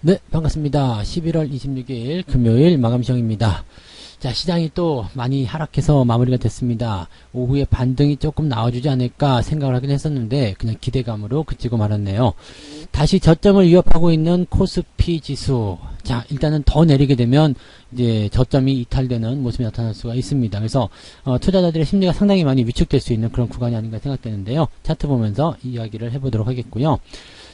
네, 반갑습니다. 11월 26일 금요일 마감 시황입니다. 자, 시장이 또 많이 하락해서 마무리가 됐습니다. 오후에 반등이 조금 나와주지 않을까 생각을 하긴 했었는데 그냥 기대감으로 그치고 말았네요. 다시 저점을 위협하고 있는 코스피 지수. 자, 일단은 더 내리게 되면 이제 저점이 이탈되는 모습이 나타날 수가 있습니다. 그래서 투자자들의 심리가 상당히 많이 위축될 수 있는 그런 구간이 아닌가 생각되는데요. 차트 보면서 이야기를 해보도록 하겠고요.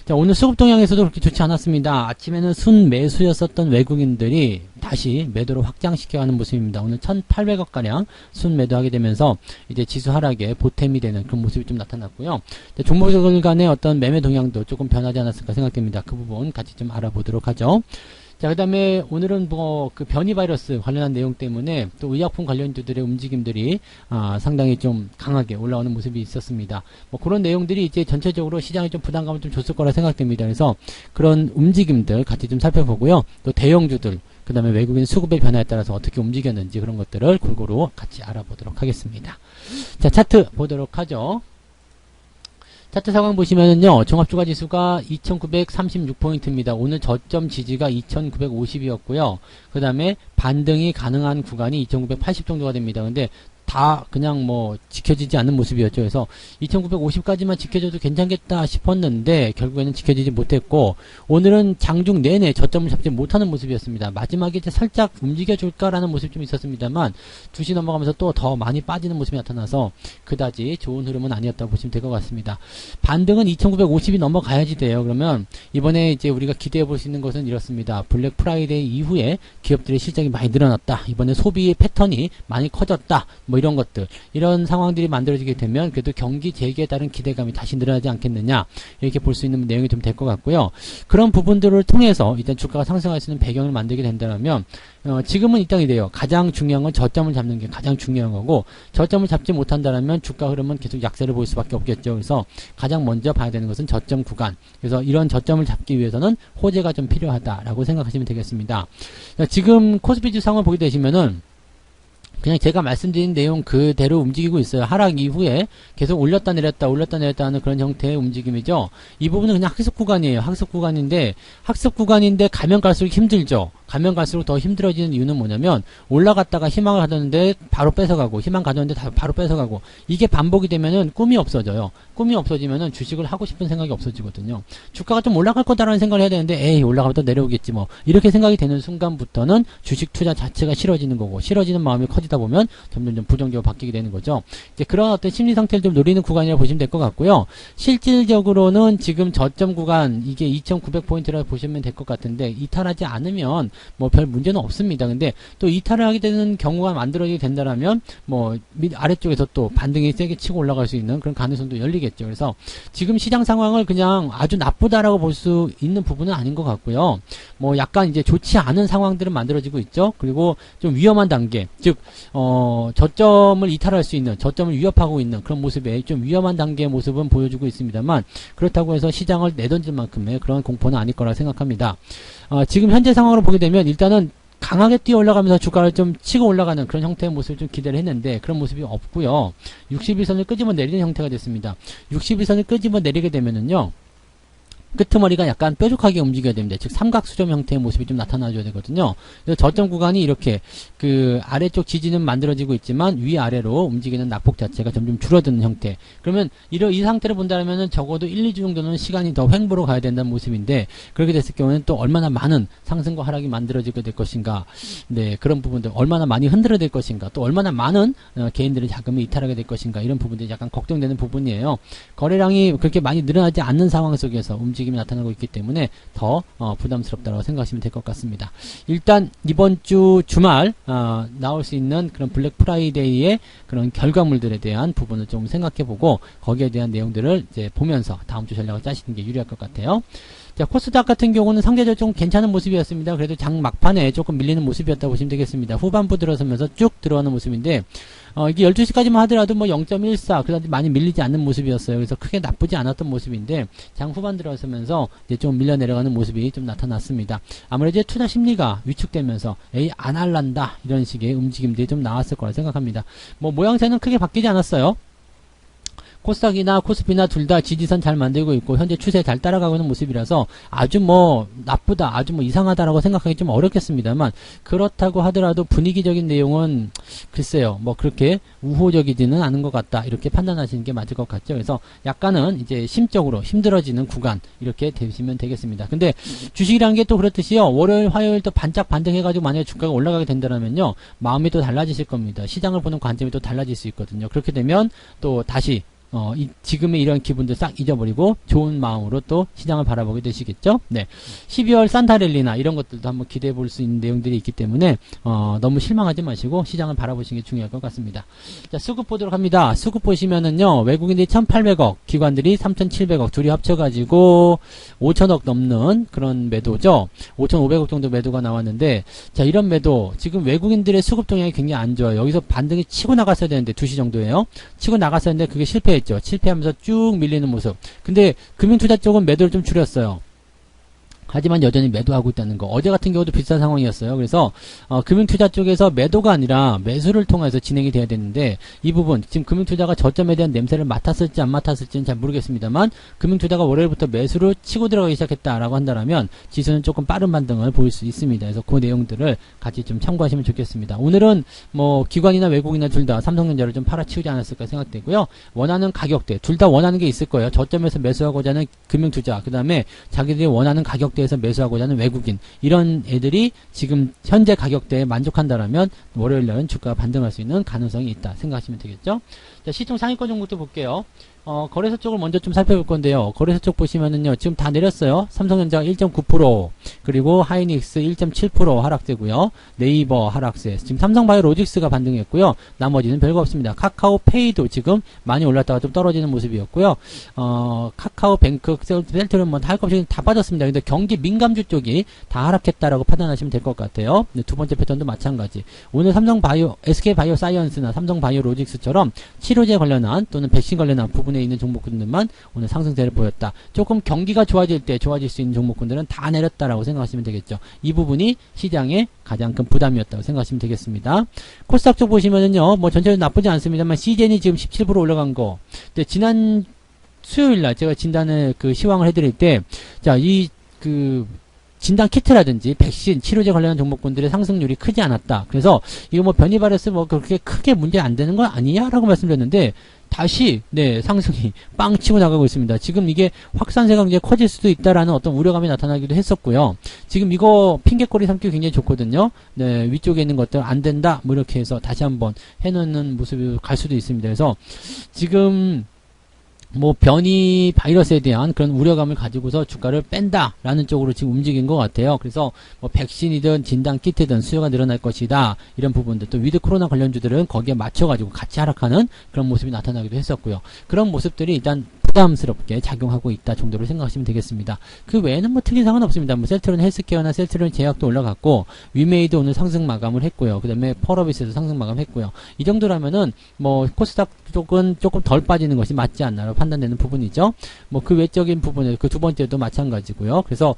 자, 오늘 수급 동향에서도 그렇게 좋지 않았습니다. 아침에는 순 매수였었던 외국인들이 다시 매도로 확장시켜가는 모습입니다. 오늘 1,800억가량 순 매도하게 되면서 이제 지수 하락에 보탬이 되는 그런 모습이 좀 나타났고요. 종목들 간의 어떤 매매 동향도 조금 변하지 않았을까 생각됩니다. 그 부분 같이 좀 알아보도록 하죠. 자, 그 다음에 오늘은 그 변이 바이러스 관련한 내용 때문에 또 의약품 관련주들의 움직임들이 상당히 좀 강하게 올라오는 모습이 있었습니다. 뭐 그런 내용들이 이제 전체적으로 시장에 좀 부담감을 좀 줬을 거라 생각됩니다. 그래서 그런 움직임들 같이 좀 살펴보고요. 또 대형주들, 그 다음에 외국인 수급의 변화에 따라서 어떻게 움직였는지 그런 것들을 골고루 같이 알아보도록 하겠습니다. 자, 차트 보도록 하죠. 차트 상황 보시면은요, 종합주가지수가 2936포인트입니다. 오늘 저점 지지가 2950이었고요. 그 다음에 반등이 가능한 구간이 2980 정도가 됩니다. 근데 다 그냥 뭐 지켜지지 않는 모습이었죠. 그래서 2950까지만 지켜줘도 괜찮겠다 싶었는데 결국에는 지켜지지 못했고, 오늘은 장중 내내 저점을 잡지 못하는 모습이었습니다. 마지막에 이제 살짝 움직여줄까라는 모습이 좀 있었습니다만 2시 넘어가면서 또 더 많이 빠지는 모습이 나타나서 그다지 좋은 흐름은 아니었다고 보시면 될 것 같습니다. 반등은 2950이 넘어가야지 돼요. 그러면 이번에 이제 우리가 기대해 볼 수 있는 것은 이렇습니다. 블랙 프라이데이 이후에 기업들의 실적이 많이 늘어났다. 이번에 소비의 패턴이 많이 커졌다. 뭐 이런 것들, 이런 상황들이 만들어지게 되면 그래도 경기 재개에 따른 기대감이 다시 늘어나지 않겠느냐, 이렇게 볼 수 있는 내용이 좀 될 것 같고요. 그런 부분들을 통해서 일단 주가가 상승할 수 있는 배경을 만들게 된다면 지금은 일단 이래요. 가장 중요한 건 저점을 잡는 게 가장 중요한 거고, 저점을 잡지 못한다면 주가 흐름은 계속 약세를 보일 수밖에 없겠죠. 그래서 가장 먼저 봐야 되는 것은 저점 구간. 그래서 이런 저점을 잡기 위해서는 호재가 좀 필요하다라고 생각하시면 되겠습니다. 지금 코스피 지수 상황을 보게 되시면은 그냥 제가 말씀드린 내용 그대로 움직이고 있어요. 하락 이후에 계속 올렸다 내렸다 하는 그런 형태의 움직임이죠. 이 부분은 그냥 학습 구간이에요. 학습 구간인데 가면 갈수록 힘들죠. 가면 갈수록 더 힘들어지는 이유는 뭐냐면, 올라갔다가 희망을 가졌는데 바로 뺏어가고, 희망 가졌는데 바로 뺏어가고, 이게 반복이 되면은 꿈이 없어져요. 꿈이 없어지면은 주식을 하고 싶은 생각이 없어지거든요. 주가가 좀 올라갈 거다라는 생각을 해야 되는데, 에이, 올라가면 또 내려오겠지 뭐, 이렇게 생각이 되는 순간부터는 주식 투자 자체가 싫어지는 거고, 싫어지는 마음이 커지다 보면 점점 부정적으로 바뀌게 되는 거죠. 이제 그런 어떤 심리 상태를 좀 노리는 구간이라고 보시면 될 것 같고요. 실질적으로는 지금 저점 구간, 이게 2900포인트라고 보시면 될 것 같은데, 이탈하지 않으면 뭐 별 문제는 없습니다. 근데 또 이탈을 하게 되는 경우가 만들어지게 된다라면 뭐 아래쪽에서 또 반등이 세게 치고 올라갈 수 있는 그런 가능성도 열리겠죠. 그래서 지금 시장 상황을 그냥 아주 나쁘다라고 볼 수 있는 부분은 아닌 것 같고요. 뭐 약간 이제 좋지 않은 상황들은 만들어지고 있죠. 그리고 좀 위험한 단계, 즉 저점을 이탈할 수 있는, 저점을 위협하고 있는 그런 모습에 좀 위험한 단계의 모습은 보여주고 있습니다만, 그렇다고 해서 시장을 내던질 만큼의 그런 공포는 아닐 거라 생각합니다. 지금 현재 상황으로 보게 되면 일단은 강하게 뛰어 올라가면서 주가를 좀 치고 올라가는 그런 형태의 모습을 좀 기대를 했는데 그런 모습이 없고요. 61선을 끄집어 내리는 형태가 됐습니다. 61선을 끄집어 내리게 되면은요, 끄트머리가 약간 뾰족하게 움직여야 됩니다. 즉 삼각수점 형태의 모습이 좀 나타나줘야 되거든요. 그래서 저점 구간이 이렇게 그 아래쪽 지지는 만들어지고 있지만 위아래로 움직이는 낙폭 자체가 점점 줄어드는 형태. 그러면 이 상태를 본다면은 적어도 1, 2주 정도는 시간이 더 횡보로 가야 된다는 모습인데, 그렇게 됐을 경우에는 또 얼마나 많은 상승과 하락이 만들어지게 될 것인가, 네, 그런 부분들 얼마나 많이 흔들어 될 것인가, 또 얼마나 많은 개인들의 자금이 이탈하게 될 것인가, 이런 부분들이 약간 걱정되는 부분이에요. 거래량이 그렇게 많이 늘어나지 않는 상황 속에서 움직임이 나타나고 있기 때문에 더 부담스럽다고 생각하시면 될 것 같습니다. 일단 이번 주 주말 나올 수 있는 그런 블랙 프라이데이의 그런 결과물들에 대한 부분을 좀 생각해보고 거기에 대한 내용들을 이제 보면서 다음 주 전략을 짜시는 게 유리할 것 같아요. 자, 코스닥 같은 경우는 상대적으로 좀 괜찮은 모습이었습니다. 그래도 장 막판에 조금 밀리는 모습이었다고 보시면 되겠습니다. 후반부 들어서면서 쭉 들어가는 모습인데, 이게 12시까지만 하더라도 뭐 0.14, 그다지 많이 밀리지 않는 모습이었어요. 그래서 크게 나쁘지 않았던 모습인데, 장 후반 들어서면서 이제 좀 밀려 내려가는 모습이 좀 나타났습니다. 아무래도 투자 심리가 위축되면서, 에이, 안 할란다, 이런 식의 움직임들이 좀 나왔을 거라 생각합니다. 뭐, 모양새는 크게 바뀌지 않았어요. 코스닥이나 코스피나 둘 다 지지선 잘 만들고 있고 현재 추세 잘 따라가고 있는 모습이라서 아주 뭐 나쁘다, 아주 뭐 이상하다라고 생각하기 좀 어렵겠습니다만, 그렇다고 하더라도 분위기적인 내용은 글쎄요, 뭐 그렇게 우호적이지는 않은 것 같다, 이렇게 판단하시는 게 맞을 것 같죠. 그래서 약간은 이제 심적으로 힘들어지는 구간, 이렇게 되시면 되겠습니다. 근데 주식이라는 게 또 그렇듯이요, 월요일 화요일 또 반짝 반등해가지고 만약에 주가가 올라가게 된다면요, 마음이 또 달라지실 겁니다. 시장을 보는 관점이 또 달라질 수 있거든요. 그렇게 되면 또 다시 지금의 이런 기분들 싹 잊어버리고 좋은 마음으로 또 시장을 바라보게 되시겠죠. 네. 12월 산타랠리나 이런 것들도 한번 기대해 볼 수 있는 내용들이 있기 때문에 너무 실망하지 마시고 시장을 바라보시는 게 중요할 것 같습니다. 자, 수급 보도록 합니다. 수급 보시면은요, 외국인들이 1,800억, 기관들이 3,700억, 둘이 합쳐가지고 5,000억 넘는 그런 매도죠. 5,500억 정도 매도가 나왔는데, 자, 이런 매도, 지금 외국인들의 수급 동향이 굉장히 안 좋아요. 여기서 반등이 치고 나갔어야 되는데, 2시 정도에요. 치고 나갔어야 되는데, 그게 실패했죠. 실패하면서 쭉 밀리는 모습. 근데 금융투자 쪽은 매도를 좀 줄였어요. 하지만 여전히 매도하고 있다는 거. 어제 같은 경우도 비슷한 상황이었어요. 그래서 금융투자 쪽에서 매도가 아니라 매수를 통해서 진행이 돼야 되는데, 이 부분 지금 금융투자가 저점에 대한 냄새를 맡았을지 안 맡았을지는 잘 모르겠습니다만, 금융투자가 월요일부터 매수를 치고 들어가기 시작했다라고 한다면 지수는 조금 빠른 반등을 보일 수 있습니다. 그래서 그 내용들을 같이 좀 참고하시면 좋겠습니다. 오늘은 뭐 기관이나 외국이나 둘 다 삼성전자를 좀 팔아치우지 않았을까 생각되고요. 원하는 가격대 둘 다 원하는 게 있을 거예요. 저점에서 매수하고자 하는 금융투자, 그 다음에 자기들이 원하는 가격대 에서 매수하고자 하는 외국인, 이런 애들이 지금 현재 가격대에 만족한다라면 월요일날은 주가가 반등할 수 있는 가능성이 있다 생각하시면 되겠죠. 자, 시총 상위권 종목도 볼게요. 거래소 쪽을 먼저 좀 살펴볼 건데요. 거래소 쪽 보시면은요, 지금 다 내렸어요. 삼성전자 1.9%, 그리고 하이닉스 1.7% 하락되고요. 네이버 하락세. 지금 삼성바이오로직스가 반등했고요. 나머지는 별거 없습니다. 카카오페이도 지금 많이 올랐다가 좀 떨어지는 모습이었고요. 카카오뱅크, 셀트리온 뭐 다 할 것 없이 다 빠졌습니다. 근데 경기 민감주 쪽이 다 하락했다라고 판단하시면 될 것 같아요. 두 번째 패턴도 마찬가지. 오늘 SK바이오사이언스나 삼성바이오로직스처럼 치료제 관련한 또는 백신 관련한 부분에 있는 종목군들만 오늘 상승세를 보였다. 조금 경기가 좋아질 때 좋아질 수 있는 종목군들은 다 내렸다라고 생각하시면 되겠죠. 이 부분이 시장의 가장 큰 부담이었다고 생각하시면 되겠습니다. 코스닥 쪽 보시면은요, 뭐 전체적으로 나쁘지 않습니다만 시젠이 지금 17% 올라간 거. 근데 지난 수요일날 제가 진단을 시황을 해드릴 때, 자, 진단 키트라든지 백신, 치료제 관련한 종목군들의 상승률이 크지 않았다. 그래서 이거 뭐 변이 바이러스 뭐 그렇게 크게 문제 안 되는 건 아니냐? 라고 말씀드렸는데, 다시 상승이 빵 치고 나가고 있습니다. 지금 이게 확산세가 이제 커질 수도 있다라는 어떤 우려감이 나타나기도 했었고요. 지금 이거 핑계거리 삼기 굉장히 좋거든요. 네, 위쪽에 있는 것들 안 된다 뭐 이렇게 해서 다시 한번 해놓는 모습이 갈 수도 있습니다. 그래서 지금 뭐 변이 바이러스에 대한 그런 우려감을 가지고서 주가를 뺀다라는 쪽으로 지금 움직인 것 같아요. 그래서 뭐 백신이든 진단 키트든 수요가 늘어날 것이다, 이런 부분들, 또 위드 코로나 관련주들은 거기에 맞춰가지고 같이 하락하는 그런 모습이 나타나기도 했었고요. 그런 모습들이 일단 부담스럽게 작용하고 있다 정도로 생각하시면 되겠습니다. 그 외에는 뭐 특이사항은 없습니다. 뭐 셀트리온 헬스케어나 셀트리온 제약도 올라갔고, 위메이드 오늘 상승 마감을 했고요. 그 다음에 펄어비스에서 상승 마감했고요. 이 정도라면은 뭐 코스닥 쪽은 조금 덜 빠지는 것이 맞지 않나로 판단되는 부분이죠. 뭐 그 외적인 부분에 그 두 번째도 마찬가지고요. 그래서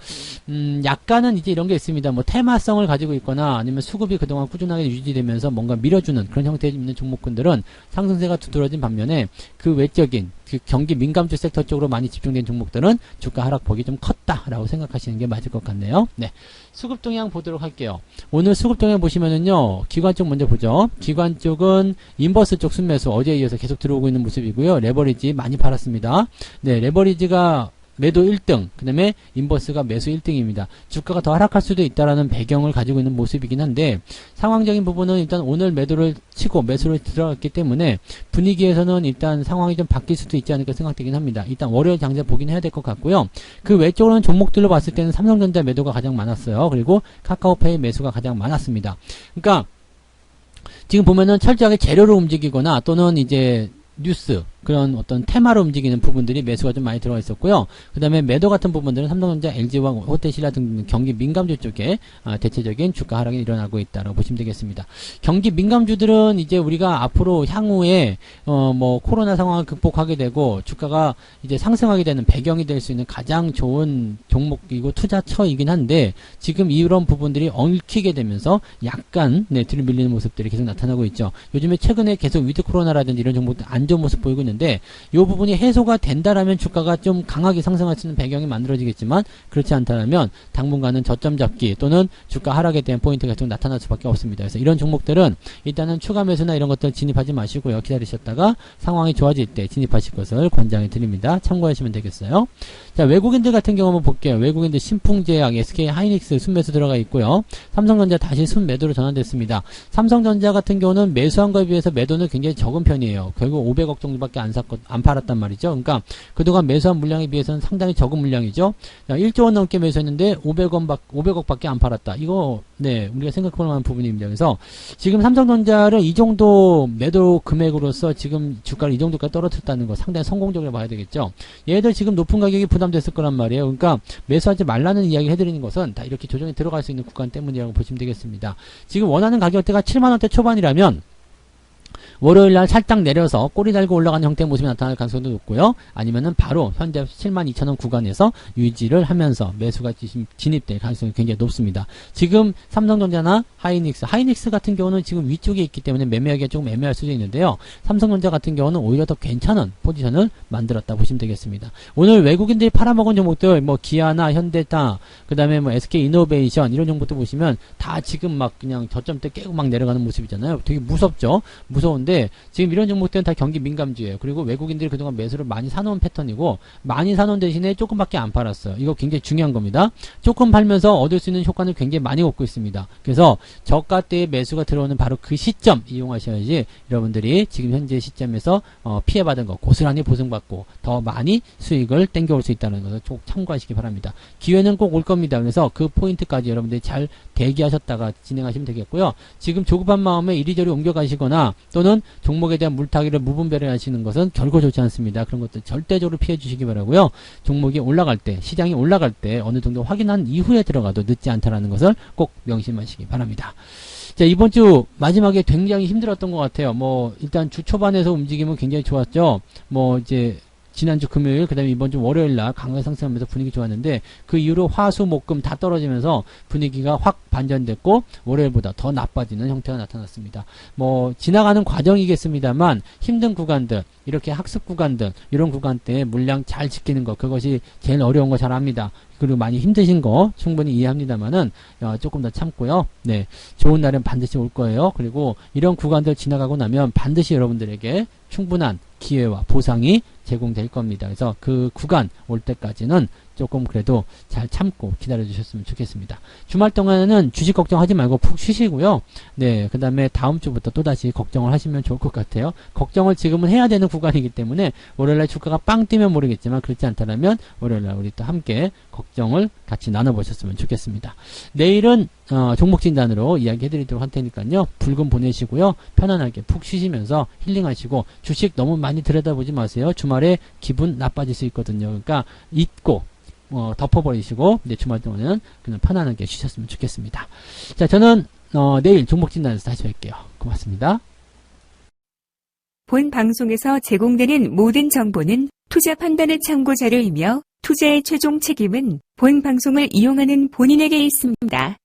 약간은 이제 이런 게 있습니다. 뭐 테마성을 가지고 있거나 아니면 수급이 그동안 꾸준하게 유지되면서 뭔가 밀어주는 그런 형태에 있는 종목군들은 상승세가 두드러진 반면에, 그 외적인 경기 민감주 섹터 쪽으로 많이 집중된 종목들은 주가 하락폭이 좀 컸다라고 생각하시는 게 맞을 것 같네요. 네. 수급 동향 보도록 할게요. 오늘 수급 동향 보시면은요, 기관 쪽 먼저 보죠. 기관 쪽은 인버스 쪽 순매수 어제에 이어서 계속 들어오고 있는 모습이고요. 레버리지 많이 팔았습니다. 네, 레버리지가 매도 1등, 그 다음에 인버스가 매수 1등입니다. 주가가 더 하락할 수도 있다라는 배경을 가지고 있는 모습이긴 한데, 상황적인 부분은 일단 오늘 매도를 치고 매수를 들어갔기 때문에 분위기에서는 일단 상황이 좀 바뀔 수도 있지 않을까 생각되긴 합니다. 일단 월요일 장세 보긴 해야 될 것 같고요. 그 외적으로는 종목들로 봤을 때는 삼성전자 매도가 가장 많았어요. 그리고 카카오페이 매수가 가장 많았습니다. 그러니까 지금 보면은 철저하게 재료로 움직이거나 또는 이제 뉴스, 그런 어떤 테마로 움직이는 부분들이 매수가 좀 많이 들어가 있었고요. 그 다음에 매도 같은 부분들은 삼성전자, LG와 호텔신라 등 경기 민감주 쪽에 대체적인 주가 하락이 일어나고 있다고 보시면 되겠습니다. 경기 민감주들은 이제 우리가 앞으로 향후에 뭐 코로나 상황을 극복하게 되고 주가가 이제 상승하게 되는 배경이 될 수 있는 가장 좋은 종목이고 투자처이긴 한데, 지금 이런 부분들이 엉키게 되면서 약간 뒤로 밀리는 모습들이 계속 나타나고 있죠. 요즘에 최근에 계속 위드 코로나라든지 이런 종목들 안 좋은 모습 보이고 있는 있는데 이 부분이 해소가 된다라면 주가가 좀 강하게 상승할 수 있는 배경이 만들어지겠지만 그렇지 않다면 당분간은 저점 잡기 또는 주가 하락에 대한 포인트가 좀 나타날 수밖에 없습니다. 그래서 이런 종목들은 일단은 추가 매수나 이런 것들 진입하지 마시고요. 기다리셨다가 상황이 좋아질 때 진입하실 것을 권장해 드립니다. 참고하시면 되겠어요. 자, 외국인들 같은 경우 한번 볼게요. 외국인들 신풍제약, SK 하이닉스 순매수 들어가 있고요. 삼성전자 다시 순매도로 전환됐습니다. 삼성전자 같은 경우는 매수한 거에 비해서 매도는 굉장히 적은 편이에요. 결국 500억 정도밖에 안 팔았단 말이죠. 그러니까 그동안 매수한 물량에 비해서는 상당히 적은 물량이죠. 자, 1조 원 넘게 매수했는데 500억밖에 안 팔았다. 이거 네, 우리가 생각할 만한 부분입니다. 그래서 지금 삼성전자를 이 정도 매도 금액으로서 지금 주가를 이 정도까지 떨어뜨렸다는 거 상당히 성공적으로 봐야 되겠죠. 얘들 지금 높은 가격이 부담됐을 거란 말이에요. 그러니까 매수하지 말라는 이야기를 해드리는 것은 다 이렇게 조정이 들어갈 수 있는 구간 때문이라고 보시면 되겠습니다. 지금 원하는 가격대가 7만원대 초반이라면 월요일날 살짝 내려서 꼬리 달고 올라가는 형태의 모습이 나타날 가능성도 높고요. 아니면은 바로 현재 72,000원 구간에서 유지를 하면서 매수가 진입될 가능성이 굉장히 높습니다. 지금 삼성전자나 하이닉스 같은 경우는 지금 위쪽에 있기 때문에 매매하기가 조금 애매할 수도 있는데요. 삼성전자 같은 경우는 오히려 더 괜찮은 포지션을 만들었다 보시면 되겠습니다. 오늘 외국인들이 팔아먹은 종목들 뭐 기아나 현대차 그 다음에 뭐 SK이노베이션 이런 종목들 보시면 다 지금 막 그냥 저점대 깨고 막 내려가는 모습이잖아요. 되게 무섭죠. 무서운데 지금 이런 종목들은 다 경기 민감주예요. 그리고 외국인들이 그동안 매수를 많이 사놓은 패턴이고 많이 사놓은 대신에 조금밖에 안 팔았어요. 이거 굉장히 중요한 겁니다. 조금 팔면서 얻을 수 있는 효과는 굉장히 많이 얻고 있습니다. 그래서 저가 때의 매수가 들어오는 바로 그 시점 이용하셔야지 여러분들이 지금 현재 시점에서 피해받은 거 고스란히 보상받고 더 많이 수익을 땡겨올 수 있다는 것을 꼭 참고하시기 바랍니다. 기회는 꼭 올 겁니다. 그래서 그 포인트까지 여러분들이 잘 대기하셨다가 진행하시면 되겠고요. 지금 조급한 마음에 이리저리 옮겨가시거나 또는 종목에 대한 물타기를 무분별히 하시는 것은 결코 좋지 않습니다. 그런 것들 절대적으로 피해 주시기 바라고요. 종목이 올라갈 때, 시장이 올라갈 때 어느 정도 확인한 이후에 들어가도 늦지 않다라는 것을 꼭 명심하시기 바랍니다. 자, 이번 주 마지막에 굉장히 힘들었던 것 같아요. 뭐 일단 주 초반에서 움직임은 굉장히 좋았죠. 뭐 이제 지난주 금요일 그 다음에 이번 주 월요일날 강하게 상승하면서 분위기 좋았는데 그 이후로 화수 목금 다 떨어지면서 분위기가 확 반전됐고 월요일보다 더 나빠지는 형태가 나타났습니다. 뭐 지나가는 과정이겠습니다만 힘든 구간들 이렇게 학습 구간들 이런 구간대에 물량 잘 지키는 것 그것이 제일 어려운 거 잘 압니다. 그리고 많이 힘드신 거 충분히 이해합니다만은 조금 더 참고요. 네, 좋은 날은 반드시 올 거예요. 그리고 이런 구간들 지나가고 나면 반드시 여러분들에게 충분한 기회와 보상이 제공될 겁니다. 그래서 그 구간 올 때까지는 조금 그래도 잘 참고 기다려 주셨으면 좋겠습니다. 주말 동안에는 주식 걱정하지 말고 푹 쉬시고요. 네, 그 다음에 다음 주부터 또다시 걱정을 하시면 좋을 것 같아요. 걱정을 지금은 해야 되는 구간이기 때문에 월요일날 주가가 빵 뛰면 모르겠지만 그렇지 않다면 월요일날 우리 또 함께 걱정을 같이 나눠보셨으면 좋겠습니다. 내일은 종목 진단으로 이야기 해드리도록 할 테니까요. 붉은 보내시고요. 편안하게 푹 쉬시면서 힐링하시고 주식 너무 많이 들여다보지 마세요. 주말에 기분 나빠질 수 있거든요. 그러니까 잊고 덮어버리시고 이제 주말 동안은 그냥 편안하게 쉬셨으면 좋겠습니다. 자, 저는 내일 종목 진단에서 다시 뵐게요. 고맙습니다. 본 방송에서 제공되는 모든 정보는 투자 판단의 참고 자료이며 투자의 최종 책임은 본 방송을 이용하는 본인에게 있습니다.